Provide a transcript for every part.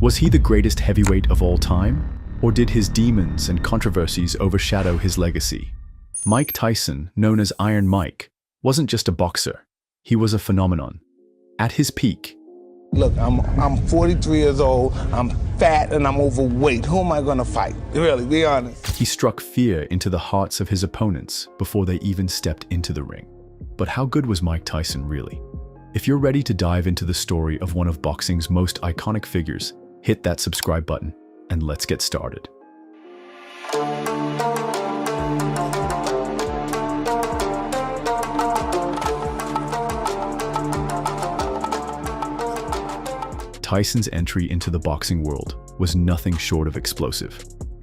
Was he the greatest heavyweight of all time? Or did his demons and controversies overshadow his legacy? Mike Tyson, known as Iron Mike, wasn't just a boxer. He was a phenomenon. At his peak, look, I'm 43 years old, I'm fat and I'm overweight. Who am I gonna fight? Really, be honest. he struck fear into the hearts of his opponents before they even stepped into the ring. But how good was Mike Tyson really? If you're ready to dive into the story of one of boxing's most iconic figures, hit that subscribe button and let's get started. Tyson's entry into the boxing world was nothing short of explosive.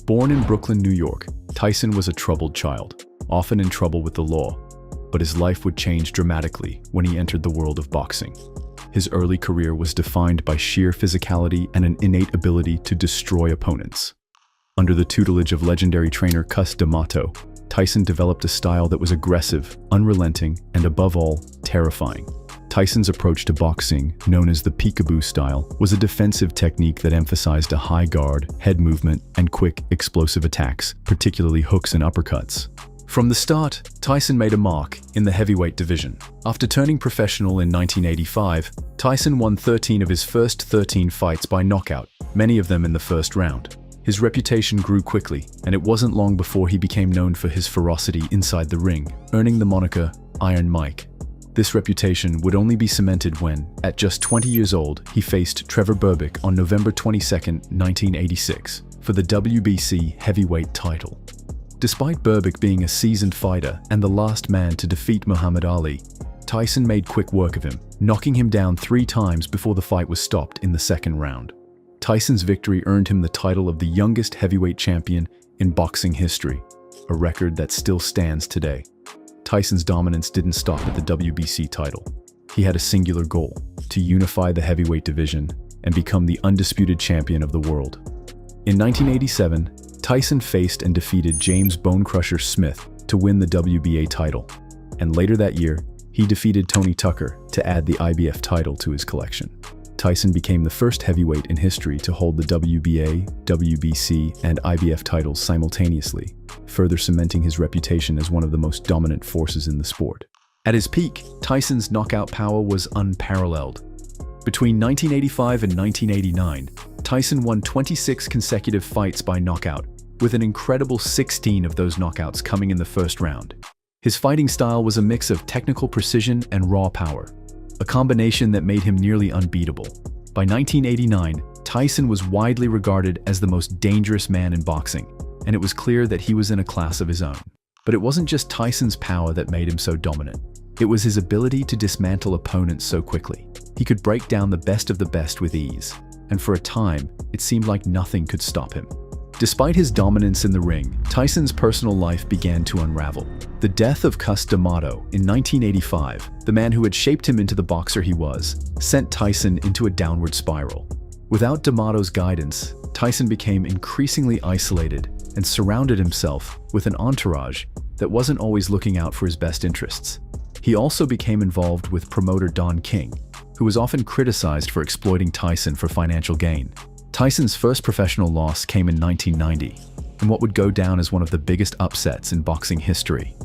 Born in Brooklyn, New York, Tyson was a troubled child, often in trouble with the law, but his life would change dramatically when he entered the world of boxing. His early career was defined by sheer physicality and an innate ability to destroy opponents. Under the tutelage of legendary trainer Cus D'Amato, Tyson developed a style that was aggressive, unrelenting, and above all, terrifying. Tyson's approach to boxing, known as the peekaboo style, was a defensive technique that emphasized a high guard, head movement, and quick, explosive attacks, particularly hooks and uppercuts. From the start, Tyson made a mark in the heavyweight division. After turning professional in 1985, Tyson won 13 of his first 13 fights by knockout, many of them in the first round. His reputation grew quickly, and it wasn't long before he became known for his ferocity inside the ring, earning the moniker Iron Mike. This reputation would only be cemented when, at just 20 years old, he faced Trevor Berbick on November 22, 1986, for the WBC heavyweight title. Despite Berbick being a seasoned fighter and the last man to defeat Muhammad Ali, Tyson made quick work of him, knocking him down 3 times before the fight was stopped in the second round. Tyson's victory earned him the title of the youngest heavyweight champion in boxing history, a record that still stands today. Tyson's dominance didn't stop at the WBC title. He had a singular goal: to unify the heavyweight division and become the undisputed champion of the world. In 1987, Tyson faced and defeated James Bonecrusher Smith to win the WBA title, and later that year, he defeated Tony Tucker to add the IBF title to his collection. Tyson became the first heavyweight in history to hold the WBA, WBC, and IBF titles simultaneously, further cementing his reputation as one of the most dominant forces in the sport. At his peak, Tyson's knockout power was unparalleled. Between 1985 and 1989, Tyson won 26 consecutive fights by knockout, with an incredible 16 of those knockouts coming in the first round. His fighting style was a mix of technical precision and raw power, a combination that made him nearly unbeatable. By 1989, Tyson was widely regarded as the most dangerous man in boxing, and it was clear that he was in a class of his own. But it wasn't just Tyson's power that made him so dominant. It was his ability to dismantle opponents so quickly. He could break down the best of the best with ease, and for a time, it seemed like nothing could stop him. Despite his dominance in the ring, Tyson's personal life began to unravel. The death of Cus D'Amato in 1985, the man who had shaped him into the boxer he was, sent Tyson into a downward spiral. Without D'Amato's guidance, Tyson became increasingly isolated and surrounded himself with an entourage that wasn't always looking out for his best interests. He also became involved with promoter Don King, who was often criticized for exploiting Tyson for financial gain. Tyson's first professional loss came in 1990, in what would go down as one of the biggest upsets in boxing history.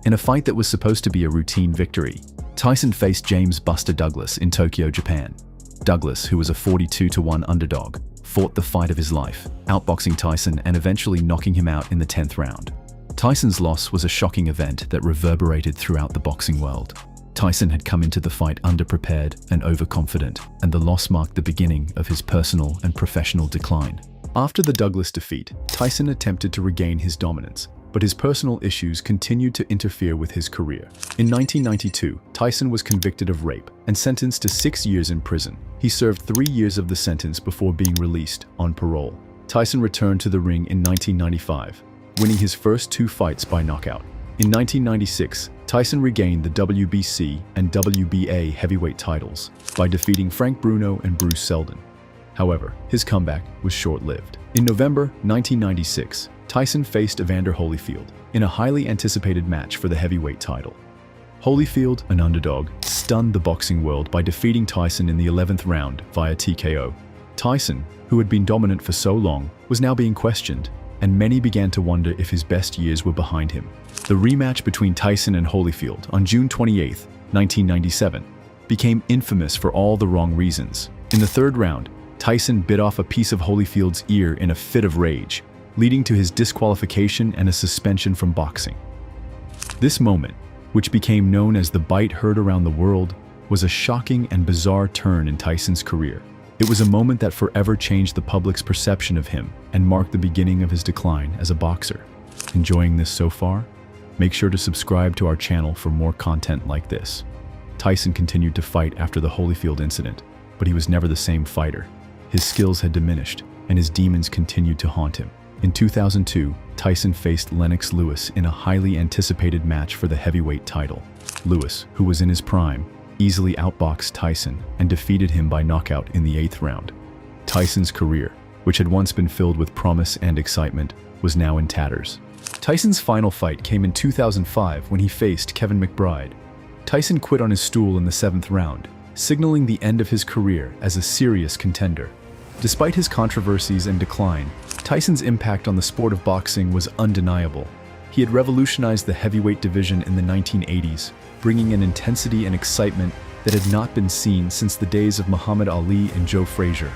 In a fight that was supposed to be a routine victory, Tyson faced James "Buster" Douglas in Tokyo, Japan. Douglas, who was a 42-1 underdog, fought the fight of his life, outboxing Tyson and eventually knocking him out in the 10th round. Tyson's loss was a shocking event that reverberated throughout the boxing world. Tyson had come into the fight underprepared and overconfident, and the loss marked the beginning of his personal and professional decline. After the Douglas defeat, Tyson attempted to regain his dominance, but his personal issues continued to interfere with his career. In 1992, Tyson was convicted of rape and sentenced to 6 years in prison. He served 3 years of the sentence before being released on parole. Tyson returned to the ring in 1995, winning his first 2 fights by knockout. In 1996, Tyson regained the WBC and WBA heavyweight titles by defeating Frank Bruno and Bruce Seldon. However, his comeback was short-lived. In November 1996, Tyson faced Evander Holyfield in a highly anticipated match for the heavyweight title. Holyfield, an underdog, stunned the boxing world by defeating Tyson in the 11th round via TKO. Tyson, who had been dominant for so long, was now being questioned, and many began to wonder if his best years were behind him. The rematch between Tyson and Holyfield on June 28, 1997, became infamous for all the wrong reasons. In the third round, Tyson bit off a piece of Holyfield's ear in a fit of rage, leading to his disqualification and a suspension from boxing. This moment, which became known as the bite heard around the world, was a shocking and bizarre turn in Tyson's career. It was a moment that forever changed the public's perception of him and marked the beginning of his decline as a boxer. Enjoying this so far? Make sure to subscribe to our channel for more content like this. Tyson continued to fight after the Holyfield incident, but he was never the same fighter. His skills had diminished, and his demons continued to haunt him. In 2002, Tyson faced Lennox Lewis in a highly anticipated match for the heavyweight title. Lewis, who was in his prime, easily outboxed Tyson and defeated him by knockout in the 8th round. Tyson's career, which had once been filled with promise and excitement, was now in tatters. Tyson's final fight came in 2005 when he faced Kevin McBride. Tyson quit on his stool in the 7th round, signaling the end of his career as a serious contender. Despite his controversies and decline, Tyson's impact on the sport of boxing was undeniable. He had revolutionized the heavyweight division in the 1980s, bringing an intensity and excitement that had not been seen since the days of Muhammad Ali and Joe Frazier.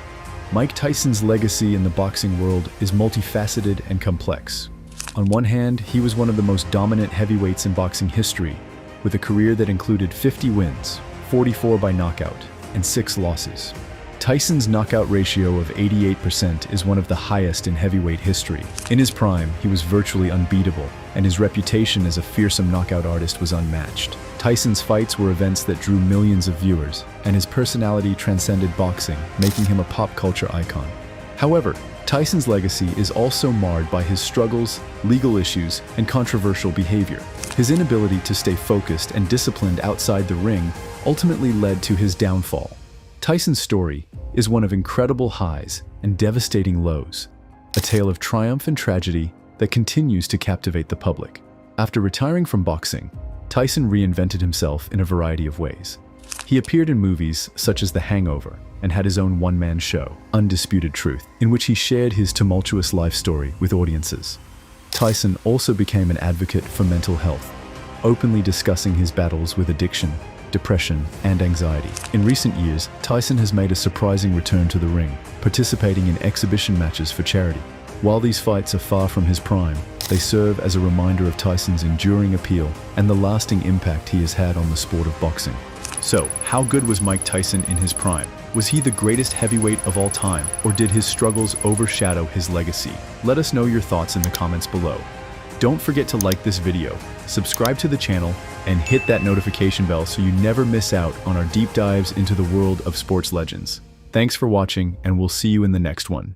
Mike Tyson's legacy in the boxing world is multifaceted and complex. On one hand, he was one of the most dominant heavyweights in boxing history, with a career that included 50 wins, 44 by knockout, and 6 losses. Tyson's knockout ratio of 88% is one of the highest in heavyweight history. In his prime, he was virtually unbeatable, and his reputation as a fearsome knockout artist was unmatched. Tyson's fights were events that drew millions of viewers, and his personality transcended boxing, making him a pop culture icon. However, Tyson's legacy is also marred by his struggles, legal issues, and controversial behavior. His inability to stay focused and disciplined outside the ring ultimately led to his downfall. Tyson's story is one of incredible highs and devastating lows, a tale of triumph and tragedy that continues to captivate the public. After retiring from boxing, Tyson reinvented himself in a variety of ways. He appeared in movies such as The Hangover and had his own one-man show, Undisputed Truth, in which he shared his tumultuous life story with audiences. Tyson also became an advocate for mental health, openly discussing his battles with addiction, depression, and anxiety. In recent years, Tyson has made a surprising return to the ring, participating in exhibition matches for charity. While these fights are far from his prime, they serve as a reminder of Tyson's enduring appeal and the lasting impact he has had on the sport of boxing. So, how good was Mike Tyson in his prime? Was he the greatest heavyweight of all time, or did his struggles overshadow his legacy? Let us know your thoughts in the comments below. Don't forget to like this video, subscribe to the channel, and hit that notification bell so you never miss out on our deep dives into the world of sports legends. Thanks for watching, and we'll see you in the next one.